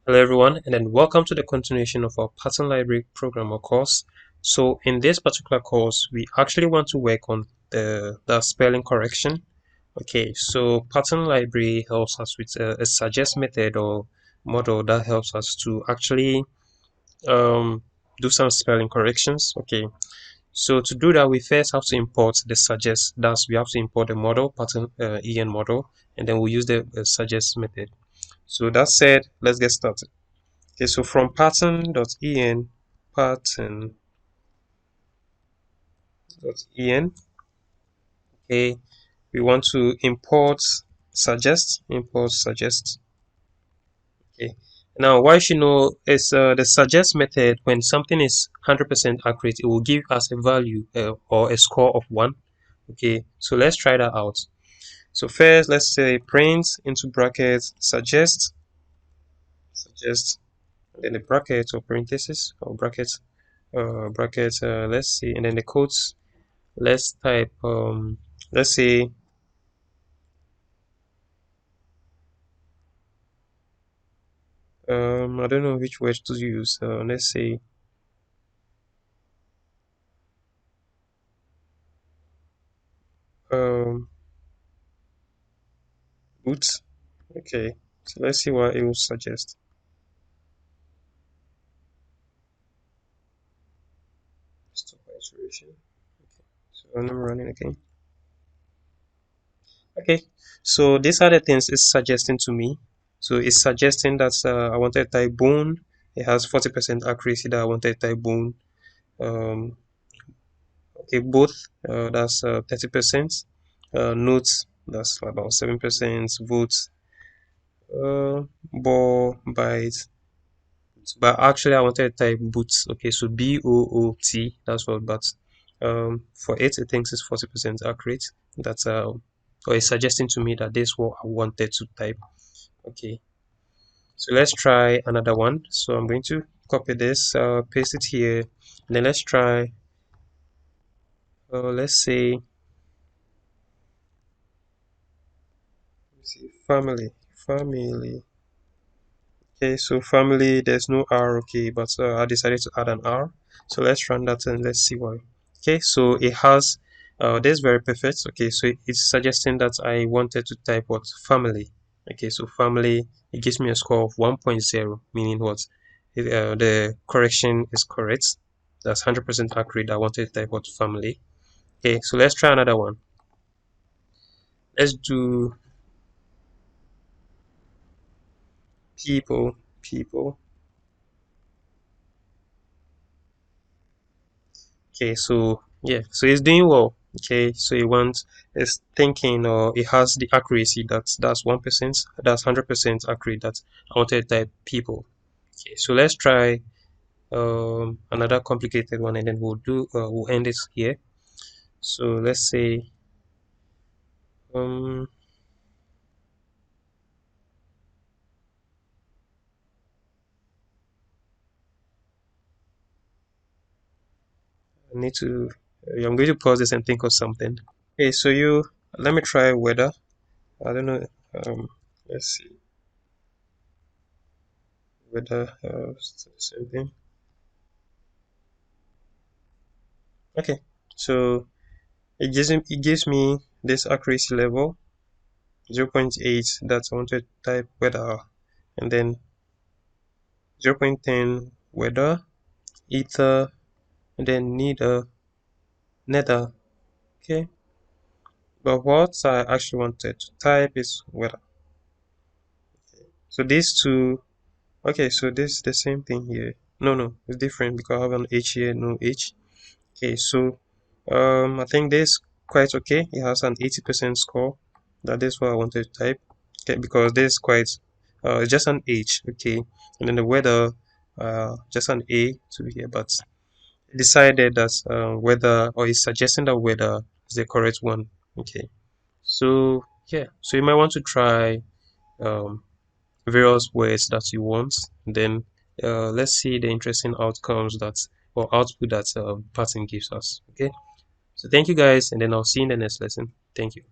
Hello everyone, and then welcome to the continuation of our pattern library program or course. So in this particular course, we actually want to work on the spelling correction. Okay, so pattern library helps us with a suggest method or model that helps us to actually um, do some spelling corrections. Okay, so to do that, we first have to import the suggest. Thus, we have to import the model pattern en model, and then we'll use the suggest method. So that said, let's get started. Okay, so from pattern.en, pattern.en, okay, we want to import suggest. Okay, now why should know is the suggest method. When something is 100% accurate, it will give us a value or a score of 1. Okay, so let's try that out. So first, let's say print into brackets suggest, and then the bracket or parenthesis or brackets, let's see, and then the quotes. Let's type let's say I don't know which word to use. Let's say um boots. Okay, so let's see what it will suggest. Stop iteration. Okay, so I'm running again. Okay, so these are the things it's suggesting to me. So it's suggesting that I wanted to type bone. It has 40% accuracy that I wanted to type bone. um okay, both, that's 30%. Notes, that's about 7%. Votes, ball bite, but actually I wanted to type boots. Okay, so BOOT, that's what, but for it thinks it's 40% accurate. That's or it's suggesting to me that this is what I wanted to type. Okay, so let's try another one. So I'm going to copy this, paste it here, and then let's try let's say family. Okay, so family, there's no R, okay, but I decided to add an R. So let's run that and let's see why. Okay, so it has, this is very perfect. Okay, so it's suggesting that I wanted to type what? Family. Okay, so family, it gives me a score of 1.0, meaning what? The correction is correct. That's 100% accurate. I wanted to type what? Family. Okay, so let's try another one. Let's do people. Okay, so yeah, so it's doing well. Okay, so it wants, it's thinking, or it has the accuracy that's 1%, that's 100% accurate. That I wanted to type people. Okay, so let's try another complicated one, and then we'll end it here. So let's say um I need to I'm going to pause this and think of something. Okay, so let me try weather. I don't know. Let's see, weather, same thing. Okay, so it gives me this accuracy level 0.8 that I wanted to type weather, and then 0.10 weather, ether, and then nether. Okay, but what I actually wanted to type is weather. So these two, okay, so this is the same thing here. No, it's different because I have an H here, no H. Okay, so I think this quite okay. It has an 80% score. That is what I wanted to type. Okay, because this quite it's just an H, okay, and then the weather, just an A to here, but decided that weather, or is suggesting that weather is the correct one. Okay, so yeah, so you might want to try um various words that you want, and then let's see the interesting outcomes that, or output that pattern gives us. Okay, so thank you guys, and then I'll see you in the next lesson. Thank you.